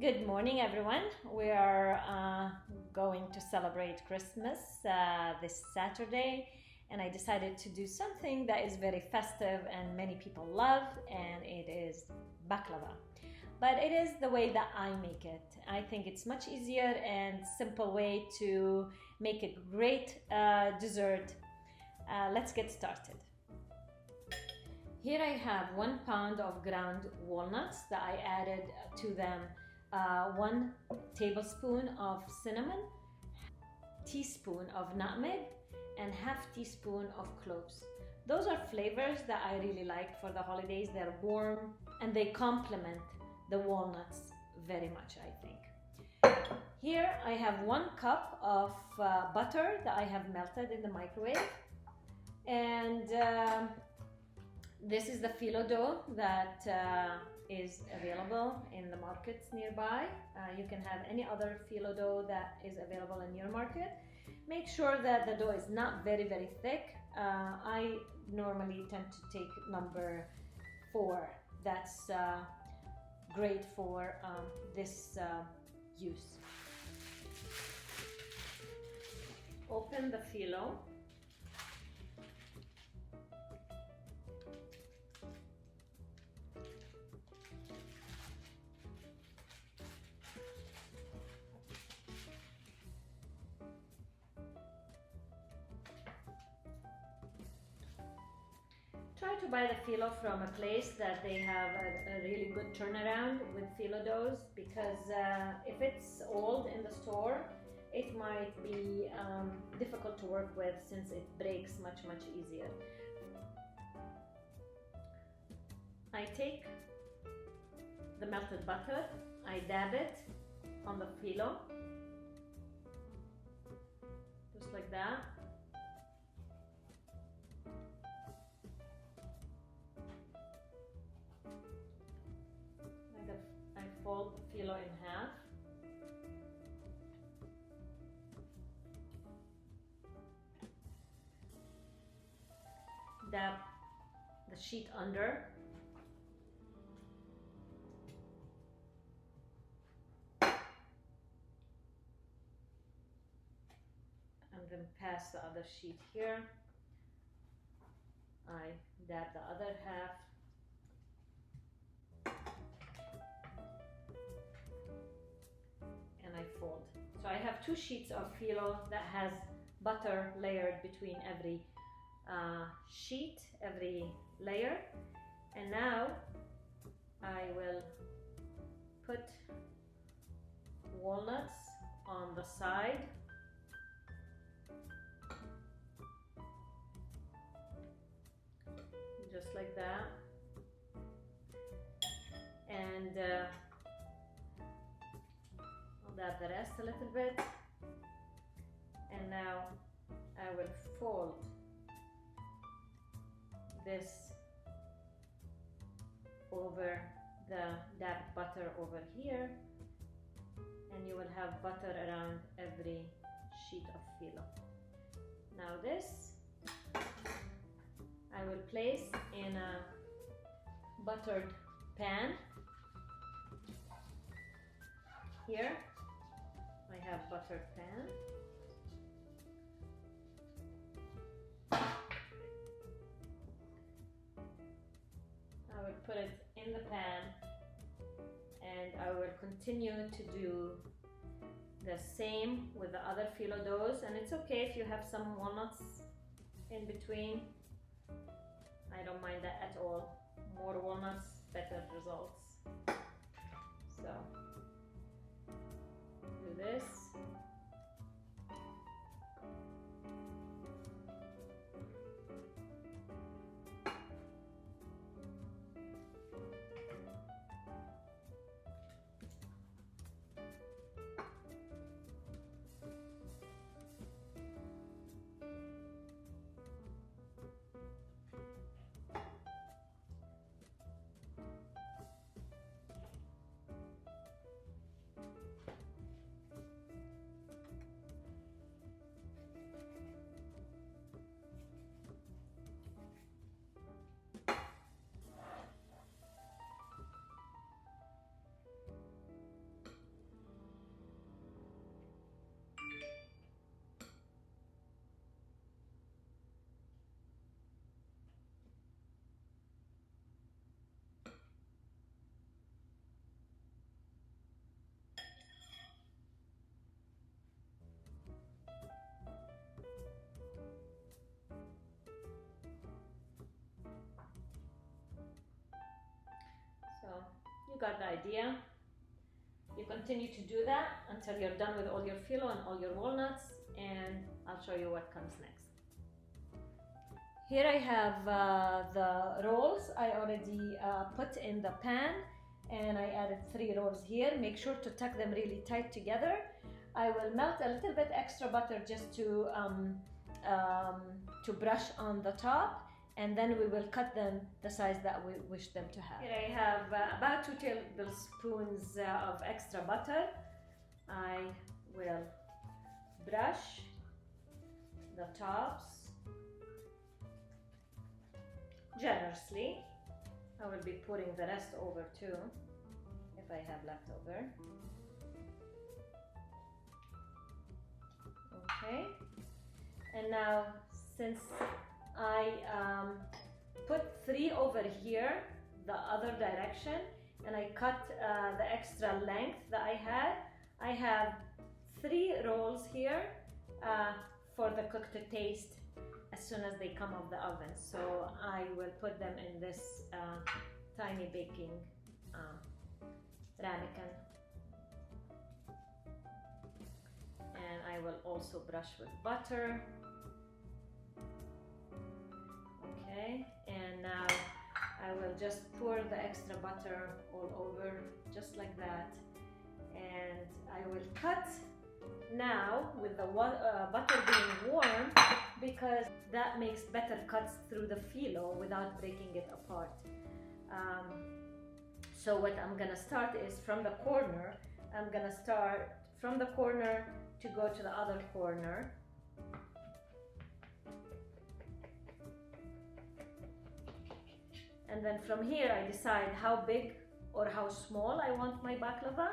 Good morning, everyone. We are going to celebrate Christmas this Saturday, and I decided to do something that is very festive and many people love, and it is baklava. But it is the way that I make it. I think it's much easier and simple way to make a great dessert. Let's get started. Here I have 1 pound of ground walnuts that I added to them 1 tablespoon of cinnamon, teaspoon of nutmeg, and half teaspoon of cloves. Those are flavors that I really like for the holidays. They're warm and they complement the walnuts very much, I think. Here I have 1 cup of butter that I have melted in the microwave, and this is the Fillo dough that is available in the markets nearby. You can have any other Fillo dough that is available in your market. Make sure that the dough is not very thick. I normally tend to take number 4. That's great for this use. Open the Fillo. Try to buy the Fillo from a place that they have a really good turnaround with Fillo doughs, because if it's old in the store, it might be difficult to work with since it breaks much easier. I take the melted butter, I dab it on the Fillo, just like that. I fold the Fillo in half. Dab the sheet under. And then pass the other sheet here. I dab the other half. And I fold. So I have 2 sheets of Fillo that has butter layered between every sheet, every layer. And now I will put walnuts on the side. Just like that. And I'll dab the rest a little bit. And now I will fold this over the dabbed butter over here, and you will have butter around every sheet of Fillo. Now this I will place in a buttered pan. Here I have buttered pan. I will put it in the pan, and I will continue to do the same with the other Fillo doughs. And it's okay if you have some walnuts in between. I don't mind that at all. More walnuts, better results. So do this. you've got the idea. You continue to do that until you're done with all your phyllo and all your walnuts, and I'll show you what comes next. Here I have the rolls I already put in the pan, and I added 3 rolls here. Make sure to tuck them really tight together. I will melt a little bit extra butter just to brush on the top, and then we will cut them the size that we wish them to have. Here I have about 2 tablespoons of extra butter. I will brush the tops generously. I will be pouring the rest over too, if I have leftover. Okay, and now since I put 3 over here, the other direction, and I cut the extra length that I have 3 rolls here for the cook to taste as soon as they come off the oven. So I will put them in this tiny baking ramekin, and I will also brush with butter. Okay, and now I will just pour the extra butter all over, just like that, and I will cut now with the butter being warm, because that makes better cuts through the phyllo without breaking it apart. So what I'm gonna start is from the corner. I'm gonna start from the corner to go to the other corner. And then from here I decide how big or how small I want my baklava.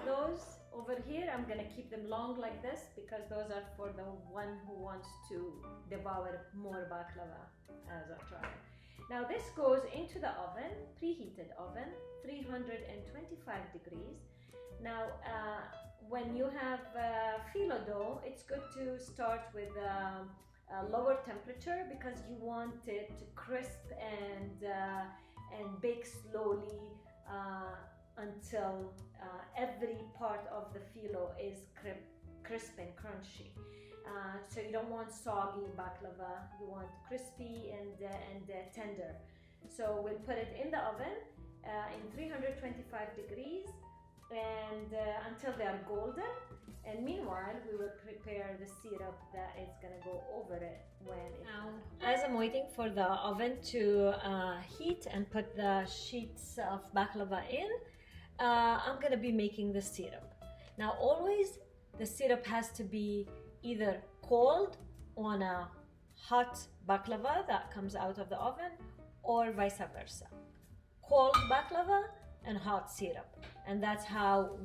Those over here, I'm gonna keep them long like this, because those are for the one who wants to devour more baklava as a trial. Now this goes into the oven, preheated oven, 325 degrees. Now when you have phyllo dough, it's good to start with a lower temperature, because you want it to crisp and bake slowly until every part of the phyllo is crisp and crunchy. So you don't want soggy baklava, you want crispy and tender. So we'll put it in the oven in 325 degrees and until they are golden. And meanwhile, we will prepare the syrup that is gonna go over it when it's now. As I'm waiting for the oven to heat and put the sheets of baklava in, I'm gonna be making the syrup. Now always the syrup has to be either cold on a hot baklava that comes out of the oven, or vice versa. Cold baklava and hot syrup, and that's how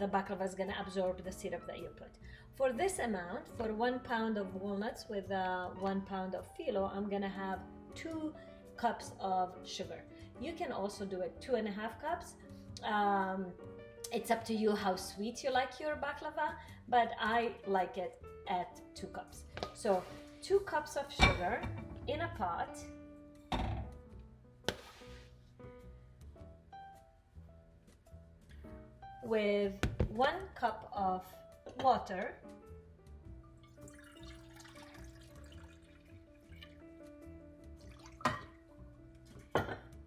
the baklava is gonna absorb the syrup that you put. For this amount, for 1 pound of walnuts with 1 pound of phyllo, I'm gonna have 2 cups of sugar. You can also do it 2.5 cups. It's up to you how sweet you like your baklava, but I like it at 2 cups. So 2 cups of sugar in a pot. With 1 cup of water.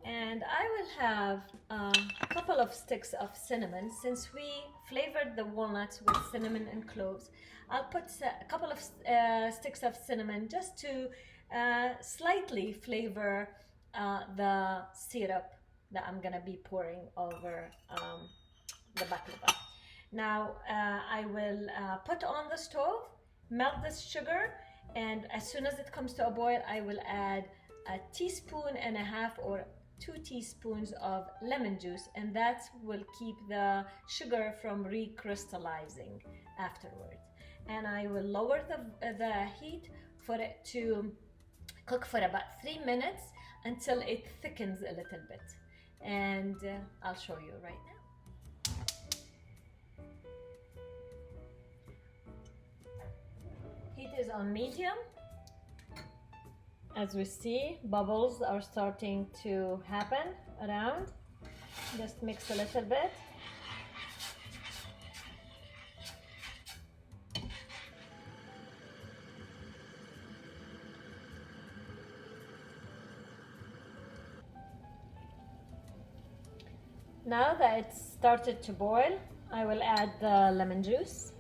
And I will have a couple of sticks of cinnamon. Since we flavored the walnuts with cinnamon and cloves, I'll put a couple of sticks of cinnamon just to slightly flavor the syrup that I'm gonna be pouring over the baklava. Now I will put on the stove Melt this sugar, and as soon as it comes to a boil, I will add a teaspoon and a half or 2 teaspoons of lemon juice, and that will keep the sugar from recrystallizing afterwards. And I will lower the heat for it to cook for about 3 minutes until it thickens a little bit. And I'll show you right now. Heat is on medium. As we see, bubbles are starting to happen around. Just mix a little bit. Now that it's started to boil, I will add the lemon juice.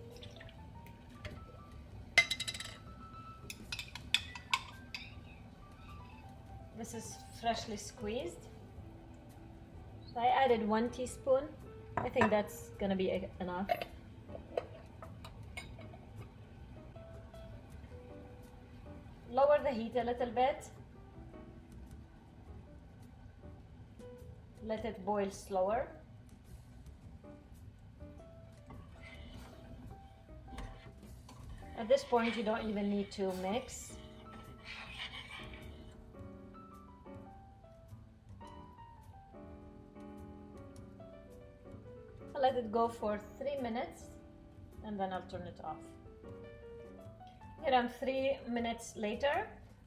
This is freshly squeezed. So I added 1 teaspoon. I think that's gonna be enough. Lower the heat a little bit. Let it boil slower. At this point, you don't even need to mix. I'll let it go for 3 minutes and then I'll turn it off. Around 3 minutes later,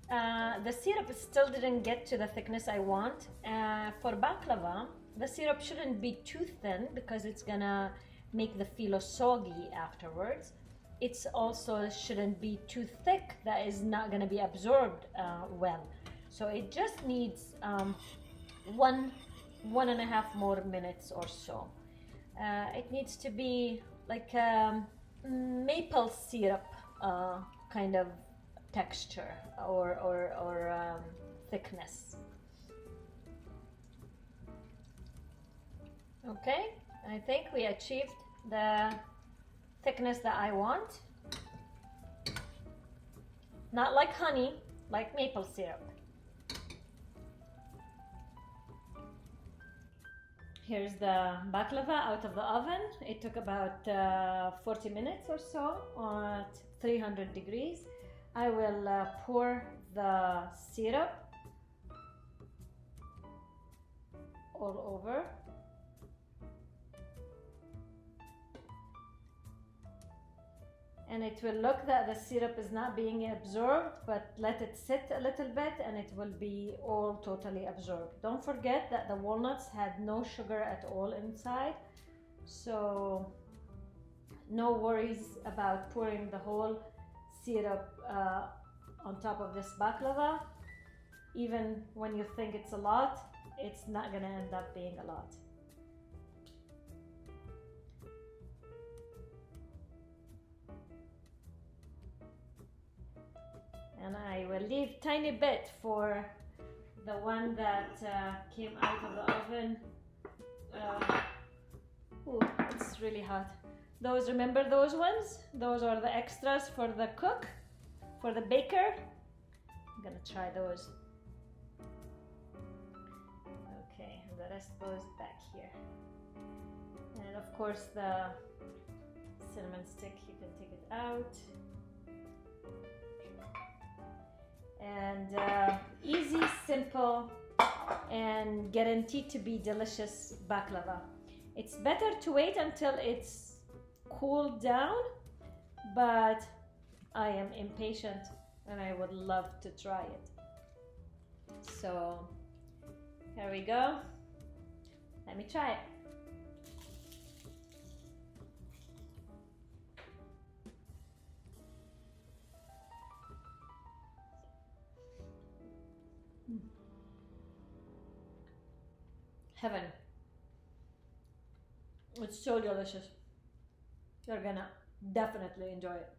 the syrup still didn't get to the thickness I want. For baklava, the syrup shouldn't be too thin because it's gonna make the filo soggy afterwards. It also shouldn't be too thick, that is not gonna be absorbed well. So it just needs 1.5 more minutes or so. It needs to be like maple syrup kind of texture or thickness. Okay, I think we achieved the thickness that I want. Not like honey, like maple syrup. Here's the baklava out of the oven. It took about 40 minutes or so at 300 degrees. I will pour the syrup all over. And it will look that the syrup is not being absorbed, but let it sit a little bit and it will be all totally absorbed. Don't forget that the walnuts had no sugar at all inside, so no worries about pouring the whole syrup on top of this baklava. Even when you think it's a lot, it's not gonna end up being a lot. And I will leave tiny bit for the one that came out of the oven. Ooh, it's really hot. Those, remember those ones? Those are the extras for the cook, for the baker. I'm gonna try those. Okay, and the rest goes back here. And of course the cinnamon stick, you can take it out. And easy, simple, and guaranteed to be delicious baklava. It's better to wait until it's cooled down, but I am impatient and I would love to try it. So here we go. Let me try it. Heaven. It's so delicious. You're gonna definitely enjoy it.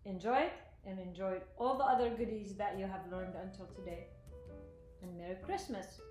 Enjoy it and enjoy all the other goodies that you have learned until today. And Merry Christmas.